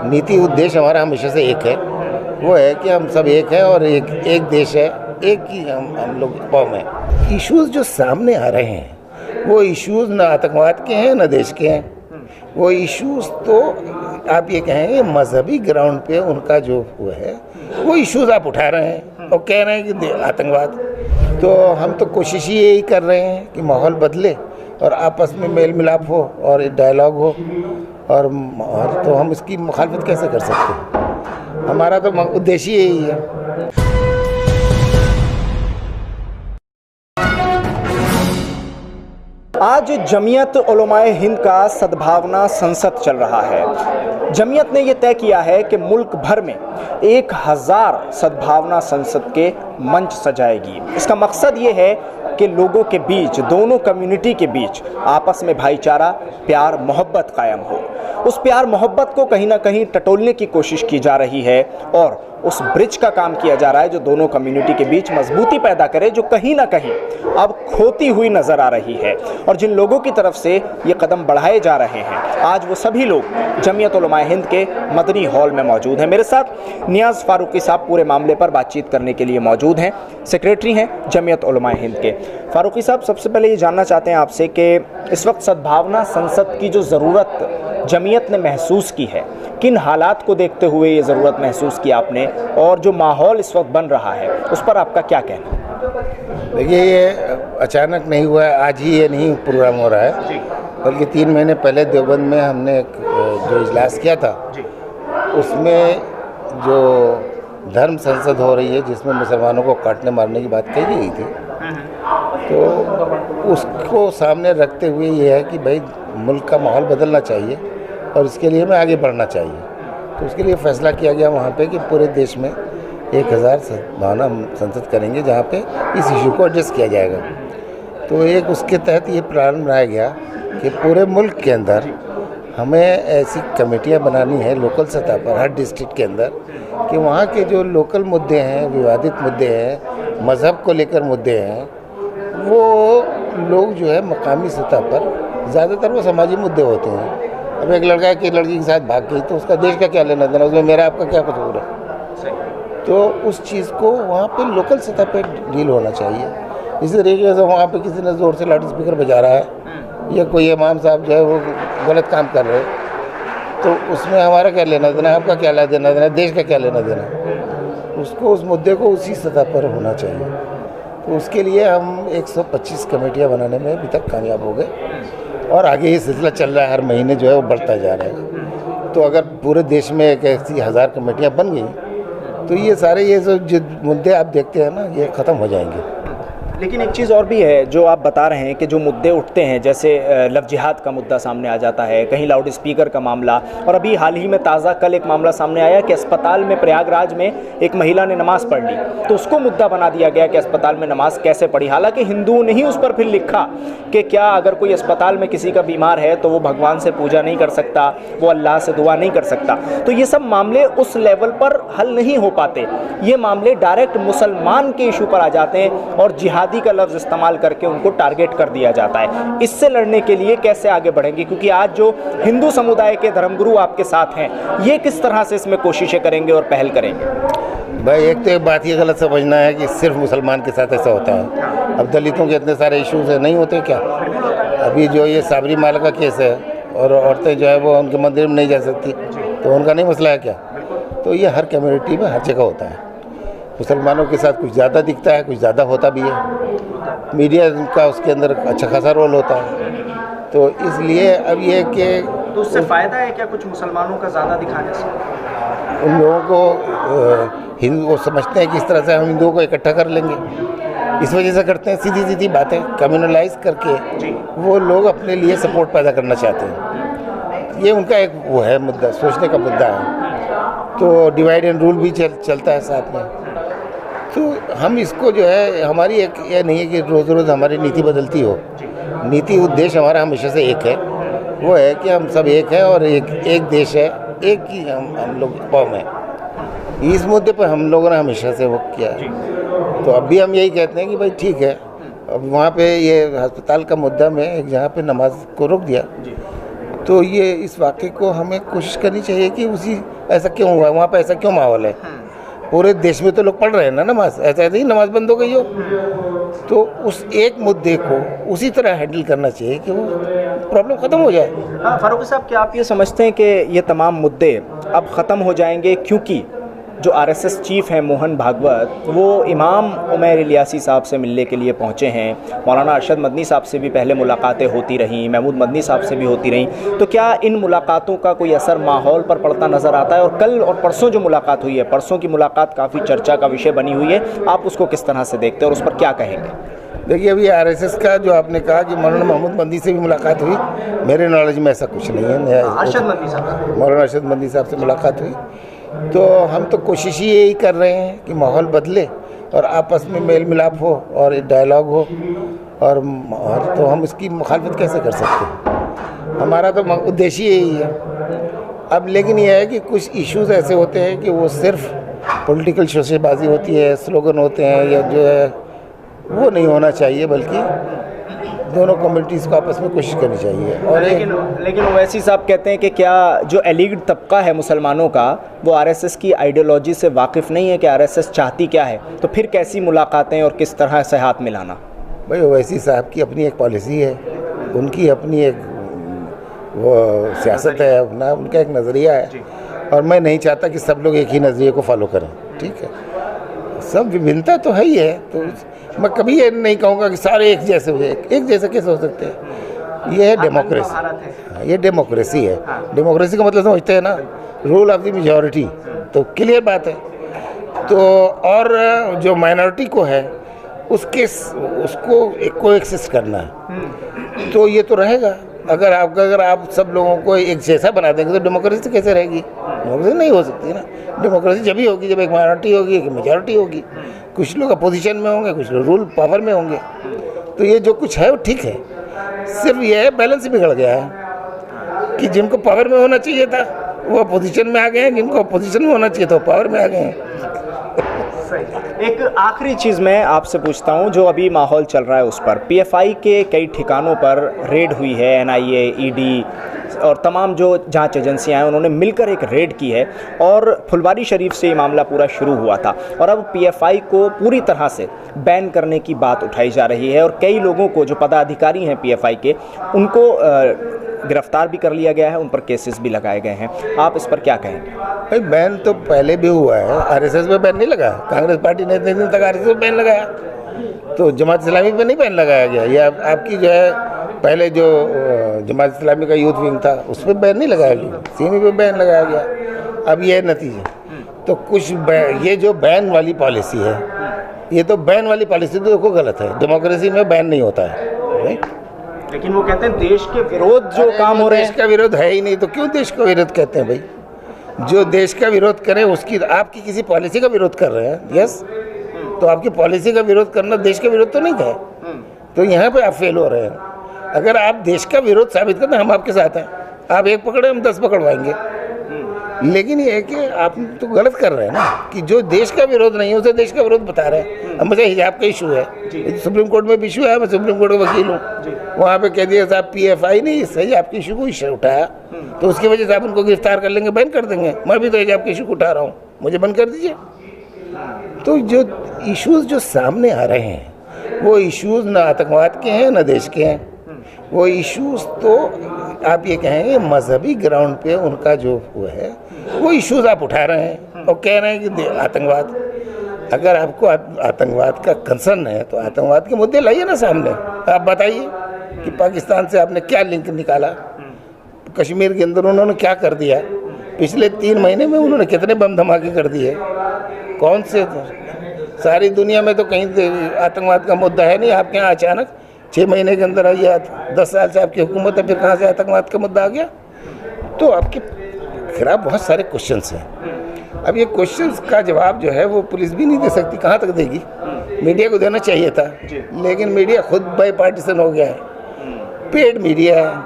नीति उद्देश्य हमारा हमेशा से एक है, वो है कि हम सब एक हैं और एक देश है, एक ही हम लोग कौम है। इश्यूज़ जो सामने आ रहे हैं वो इश्यूज़ न आतंकवाद के हैं न देश के हैं। वो इश्यूज़ तो आप ये कहेंगे मजहबी ग्राउंड पे उनका जो वो है वो इश्यूज़ आप उठा रहे हैं और कह रहे हैं कि आतंकवाद। तो हम तो कोशिश ही यही कर रहे हैं कि माहौल बदले और आपस में मेल मिलाप हो और डायलॉग हो, और तो हम इसकी मुखालफत कैसे कर सकते हैं? हमारा तो उद्देश्य यही है। आज जमीयत उलमाए हिंद का सद्भावना संसद चल रहा है। जमीयत ने यह तय किया है कि मुल्क भर में 1000 सद्भावना संसद के मंच सजाएगी। इसका मकसद ये है कि लोगों के बीच, दोनों कम्युनिटी के बीच आपस में भाईचारा, प्यार, मोहब्बत कायम हो। उस प्यार मोहब्बत को कहीं ना कहीं टटोलने की कोशिश की जा रही है और उस ब्रिज का काम किया जा रहा है जो दोनों कम्युनिटी के बीच मजबूती पैदा करे, जो कहीं ना कहीं अब खोती हुई नजर आ रही है। और जिन लोगों की तरफ से ये कदम बढ़ाए जा रहे हैं, आज वो सभी लोग जमीयत उलमाए हिंद के मदनी हॉल में मौजूद हैं। मेरे साथ नियाज़ फारूकी साहब पूरे मामले पर बातचीत करने के लिए मौजूद हैं, सेक्रेटरी हैं जमीयत उलमाए हिंद के। फारूकी साहब, सबसे पहले ये जानना चाहते हैं आपसे कि इस वक्त सद्भावना संसद की जो ज़रूरत जमीयत ने महसूस की है, किन हालात को देखते हुए ये ज़रूरत महसूस की आपने, और जो माहौल इस वक्त बन रहा है उस पर आपका क्या कहना है? देखिए, ये अचानक नहीं हुआ है, आज ही ये नहीं प्रोग्राम हो रहा है, बल्कि 3 महीने पहले देवबंद में हमने जो इजलास किया था उसमें जो धर्म संसद हो रही है जिसमें मुसलमानों को काटने मारने की बात कही गई थी, तो उसको सामने रखते हुए ये है कि भाई मुल्क का माहौल बदलना चाहिए और इसके लिए हमें आगे बढ़ना चाहिए। तो उसके लिए फ़ैसला किया गया वहाँ पे कि पूरे देश में 1000 सद्भावना संसद करेंगे जहाँ पे इस इशू को एड्रेस किया जाएगा। तो एक उसके तहत ये प्लान बनाया गया कि पूरे मुल्क के अंदर हमें ऐसी कमेटियाँ बनानी है लोकल सतह पर, हर डिस्ट्रिक्ट के अंदर, कि वहाँ के जो लोकल मुद्दे हैं, विवादित मुद्दे हैं, मज़हब को लेकर मुद्दे हैं, वो लोग जो है मकामी सतह पर, ज़्यादातर वो समाजी मुद्दे होते हैं। अब एक लड़का की लड़की के साथ भाग गई तो उसका देश का क्या लेना देना, उसमें मेरा आपका क्या कसूर है? तो उस चीज़ को वहाँ पे लोकल सतह पे डील होना चाहिए। इसी तरीके से वहाँ पे किसी ने ज़ोर से लाउड स्पीकर बजा रहा है या कोई इमाम साहब जो है वो गलत काम कर रहे हैं, तो उसमें हमारा क्या लेना देना, आपका क्या लेना देना, देश का क्या लेना देना? उसको, उस मुद्दे को उसी सतह पर होना चाहिए। तो उसके लिए हम 125 कमेटियाँ बनाने में अभी तक कामयाब हो गए और आगे ये सिलसिला चल रहा है, हर महीने जो है वो बढ़ता जा रहा है। तो अगर पूरे देश में एक ऐसी 1000 कमेटियाँ बन गई तो ये सारे ये जो मुद्दे आप देखते हैं ना, ये ख़त्म हो जाएंगे। लेकिन एक चीज़ और भी है जो आप बता रहे हैं कि जो मुद्दे उठते हैं, जैसे लव जिहाद का मुद्दा सामने आ जाता है, कहीं लाउड स्पीकर का मामला, और अभी हाल ही में ताज़ा कल एक मामला सामने आया कि अस्पताल में, प्रयागराज में एक महिला ने नमाज़ पढ़ ली तो उसको मुद्दा बना दिया गया कि अस्पताल में नमाज़ कैसे पढ़ी। हालांकि हिंदुओं ने ही उस पर फिर लिखा कि क्या अगर कोई अस्पताल में किसी का बीमार है तो वो भगवान से पूजा नहीं कर सकता, वो अल्लाह से दुआ नहीं कर सकता। तो ये सब मामले उस लेवल पर हल नहीं हो पाते, ये मामले डायरेक्ट मुसलमान के इशू पर आ जाते हैं और जिहादी का लफ्ज़ इस्तेमाल करके उनको टारगेट कर दिया जाता है। इससे लड़ने के लिए कैसे आगे बढ़ेंगे, क्योंकि आज जो हिंदू समुदाय के धर्मगुरु आपके साथ हैं, ये किस तरह से इसमें कोशिशें करेंगे और पहल करेंगे? भाई, एक तो एक बात ये गलत समझना है कि सिर्फ मुसलमान के साथ ऐसा होता है। अब दलितों के इतने सारे इश्यूज है, नहीं होते क्या? अभी जो ये साबरीमाला का केस है और औरतें जो है वो उनके मंदिर में नहीं जा सकती, तो उनका नहीं मसला है क्या? तो ये हर कम्युनिटी में हर जगह होता है। मुसलमानों के साथ कुछ ज़्यादा दिखता है, कुछ ज़्यादा होता भी है। मीडिया का उसके अंदर अच्छा खासा रोल होता है। तो इसलिए अब ये कि तो उससे फ़ायदा है क्या कुछ मुसलमानों का ज़्यादा दिखाने से? उन लोगों को हिंदू वो समझते हैं कि इस तरह से हम हिंदुओं को इकट्ठा कर लेंगे, इस वजह से करते हैं। सीधी सीधी बातें कम्युनलाइज करके वो लोग अपने लिए सपोर्ट पैदा करना चाहते हैं। ये उनका एक वो है मुद्दा, सोचने का मुद्दा है। तो डिवाइड एंड रूल भी चलता है साथ में। तो हम इसको जो है, हमारी एक ये नहीं है कि रोज़ रोज़ हमारी नीति बदलती हो। नीति उद्देश्य हमारा हमेशा से एक है, वो है कि हम सब एक हैं और एक देश है, एक ही हम लोग कौम है। इस मुद्दे पर हम लोगों ने हमेशा से वो किया है। तो अब भी हम यही कहते हैं कि भाई ठीक है, अब वहाँ पे ये अस्पताल का मुद्दा में एक जहाँ पे नमाज को रोक दिया, तो ये इस वाक़े को हमें कोशिश करनी चाहिए कि ऐसा क्यों हुआ, वहाँ पे ऐसा क्यों माहौल है। पूरे देश में तो लोग पढ़ रहे हैं ना नमाज, ऐसा ही नमाज बंद हो गई हो। तो उस एक मुद्दे को उसी तरह हैंडल करना चाहिए कि वो प्रॉब्लम ख़त्म हो जाए। फारूकी साहब, क्या आप ये समझते हैं कि ये तमाम मुद्दे अब ख़त्म हो जाएंगे क्योंकि जो आरएसएस चीफ हैं मोहन भागवत, वो इमाम उमैर इलियासी साहब से मिलने के लिए पहुंचे हैं। मौलाना अरशद मदनी साहब से भी पहले मुलाकातें होती रहीं, महमूद मदनी साहब से भी होती रहीं। तो क्या इन मुलाकातों का कोई असर माहौल पर पड़ता नज़र आता है? और कल और परसों जो मुलाकात हुई है, परसों की मुलाकात काफ़ी चर्चा का विषय बनी हुई है, आप उसको किस तरह से देखते हैं और उस पर क्या कहेंगे? देखिए, अभी आरएसएस का जो आपने कहा कि मौलाना महमूद मदनी से भी मुलाकात हुई, मेरे नॉलेज में ऐसा कुछ नहीं है। अरशद मदनी साहब, मौलाना अरशद मदनी साहब से मुलाकात हुई। तो हम तो कोशिश ही यही कर रहे हैं कि माहौल बदले और आपस में मेल मिलाप हो और डायलॉग हो, और तो हम इसकी मुखालफत कैसे कर सकते हैं? हमारा तो उद्देश्य यही है। अब लेकिन यह है कि कुछ इश्यूज़ ऐसे होते हैं कि वो सिर्फ पॉलिटिकल शोशेबाजी होती है, स्लोगन होते हैं, या जो है वो नहीं होना चाहिए, बल्कि दोनों कम्युनिटीज़ को आपस में कोशिश करनी चाहिए। और लेकिन ओवैसी साहब कहते हैं कि क्या जो एलीट तबका है मुसलमानों का, वो आरएसएस की आइडियोलॉजी से वाकिफ़ नहीं है कि आरएसएस चाहती क्या है, तो फिर कैसी मुलाकातें और किस तरह से हाथ मिलाना? भाई, ओवैसी साहब की अपनी एक पॉलिसी है, उनकी अपनी एक वो सियासत है, अपना उनका एक नज़रिया है, और मैं नहीं चाहता कि सब लोग एक ही नज़रिए को फॉलो करें। ठीक है, सब विभिन्नता तो है ही है, तो मैं कभी ये नहीं कहूँगा कि सारे एक जैसे हो, एक जैसे कैसे हो सकते हैं? ये है डेमोक्रेसी, ये डेमोक्रेसी है। डेमोक्रेसी का मतलब समझते हैं ना, रूल ऑफ द मेजॉरिटी, तो क्लियर बात है। तो और जो माइनॉरिटी को है उसको कोएक्सिस्ट करना है, तो ये तो रहेगा। अगर आप सब लोगों को एक जैसा बना देंगे तो डेमोक्रेसी कैसे रहेगी? डेमोक्रेसी नहीं हो सकती ना। डेमोक्रेसी जब ही होगी जब एक माइनॉरिटी होगी, एक मेजॉरिटी होगी। कुछ लोग अपोजिशन में होंगे, कुछ लोग रूल पावर में होंगे। तो ये जो कुछ है वो ठीक है, सिर्फ ये है बैलेंस बिगड़ गया है कि जिनको पावर में होना चाहिए था वो अपोजिशन में आ गए हैं, जिनको अपोजिशन में होना चाहिए था वो पावर में आ गए हैं। एक आखिरी चीज़ मैं आपसे पूछता हूं, जो अभी माहौल चल रहा है उस पर, पीएफआई के कई ठिकानों पर रेड हुई है, एनआईए, ईडी और तमाम जो जांच एजेंसियां हैं उन्होंने मिलकर एक रेड की है, और फुलवारी शरीफ से ये मामला पूरा शुरू हुआ था, और अब पीएफआई को पूरी तरह से बैन करने की बात उठाई जा रही है, और कई लोगों को जो पदाधिकारी हैं पीएफआई के, उनको गिरफ्तार भी कर लिया गया है, उन पर केसेस भी लगाए गए हैं। आप इस पर क्या कहेंगे? भाई, बैन तो पहले भी हुआ है, आरएसएस पे बैन नहीं लगा। कांग्रेस पार्टी ने इतने दिन तक आरएसएस पे बैन लगाया, तो जमात इस्लामी पे नहीं बैन लगाया गया। या आपकी जो है पहले जो जमात इस्लामी का यूथ विंग था उस पर बैन नहीं लगाया गया, सीमी पे बैन लगाया गया। अब ये नतीजे तो कुछ ये जो बैन वाली पॉलिसी है, ये तो बैन वाली पॉलिसी तो देखो गलत है। डेमोक्रेसी में बैन नहीं होता है, राइट? लेकिन वो कहते हैं देश के विरोध जो काम हो रहे हैं, देश का विरोध है ही नहीं, तो क्यों देश का विरोध कहते हैं? भाई, जो देश का विरोध करे उसकी, आपकी किसी पॉलिसी का विरोध कर रहे हैं, यस, तो आपकी पॉलिसी का विरोध करना देश का विरोध तो नहीं है। तो यहाँ पे आप फेल हो रहे हैं। अगर आप देश का विरोध साबित करते हैं, हम आपके साथ हैं। आप एक पकड़े, हम 10 पकड़वाएंगे। लेकिन ये है कि आप तो गलत कर रहे हैं ना, कि जो देश का विरोध नहीं है उसे देश का विरोध बता रहे हैं। अब मुझे हिजाब का इशू है, सुप्रीम कोर्ट में भी इशू है, मैं सुप्रीम कोर्ट का वकील हूँ। वहाँ पे कह दिया साहब पीएफआई ने इस हिजाब के इशू को उठाया, तो उसकी वजह से आप उनको गिरफ्तार कर लेंगे, बैन कर देंगे। मैं भी तो हिजाब के इशू को उठा रहा हूँ, मुझे बंद कर दीजिए। तो जो इश्यूज़ जो सामने आ रहे हैं वो इश्यूज़ ना आतंकवाद के हैं ना देश के हैं। वो इश्यूज़ तो आप ये कहेंगे मजहबी ग्राउंड पे उनका जो वो है वो इश्यूज़ आप उठा रहे हैं और कह रहे हैं कि आतंकवाद। अगर आपको आतंकवाद का कंसर्न है तो आतंकवाद के मुद्दे लाइए ना सामने। आप बताइए कि पाकिस्तान से आपने क्या लिंक निकाला, कश्मीर के अंदर उन्होंने क्या कर दिया, पिछले 3 महीने में उन्होंने कितने बम धमाके कर दिए, कौन से? सारी दुनिया में तो कहीं आतंकवाद का मुद्दा है नहीं। आपके यहाँ अचानक 6 महीने के अंदर आई, 10 साल से आपकी हुकूमत है, फिर कहाँ से आतंकवाद का मुद्दा आ गया? तो आपके खिलाफ बहुत सारे क्वेश्चंस हैं। अब ये क्वेश्चंस का जवाब जो है वो पुलिस भी नहीं दे सकती, कहाँ तक देगी? मीडिया को देना चाहिए था, लेकिन मीडिया खुद बाई पार्टीशन हो गया है, पेड मीडिया है।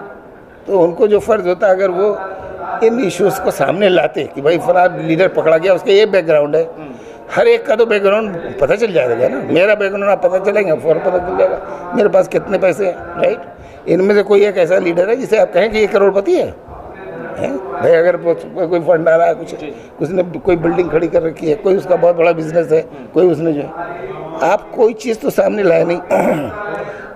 तो उनको जो फ़र्ज़ होता है, अगर वो इन इश्यूज़ को सामने लाते कि भाई फलां लीडर पकड़ा गया, उसका ये बैकग्राउंड है, हर एक का तो बैकग्राउंड पता चल जाएगा ना। मेरा बैकग्राउंड आप पता चलेंगे, फ़ौरन पता चल जाएगा मेरे पास कितने पैसे हैं, राइट। इनमें से कोई एक ऐसा लीडर है जिसे आप कहें कि ये करोड़पति है भाई। अगर कोई फंड आ रहा है, कुछ ने कोई बिल्डिंग खड़ी कर रखी है, कोई उसका बहुत बड़ा बिजनेस है, कोई उसने जो है, आप कोई चीज़ तो सामने लाए नहीं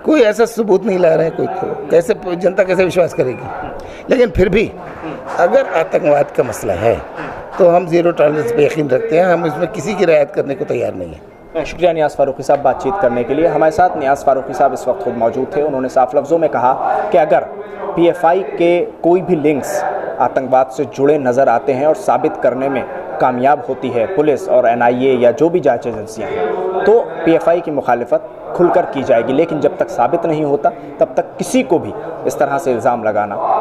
कोई ऐसा सबूत नहीं ला रहे हैं, कोई कैसे जनता कैसे विश्वास करेगी। लेकिन फिर भी अगर आतंकवाद का मसला है तो हम ज़ीरो टॉलरेंस पे यकीन रखते हैं, हम इसमें किसी की रियायत करने को तैयार नहीं है। शुक्रिया नियाज़ फारूकी साहब बातचीत करने के लिए। हमारे साथ नियाज़ फारूकी साहब इस वक्त खुद मौजूद थे। उन्होंने साफ लफ्ज़ों में कहा कि अगर PFI के कोई भी लिंक्स आतंकवाद से जुड़े नज़र आते हैं और साबित करने में कामयाब होती है पुलिस और NIA या जो भी जांच एजेंसियाँ हैं, तो PFI की मुखालिफत खुलकर की जाएगी। लेकिन जब तक साबित नहीं होता तब तक किसी को भी इस तरह से इल्ज़ाम लगाना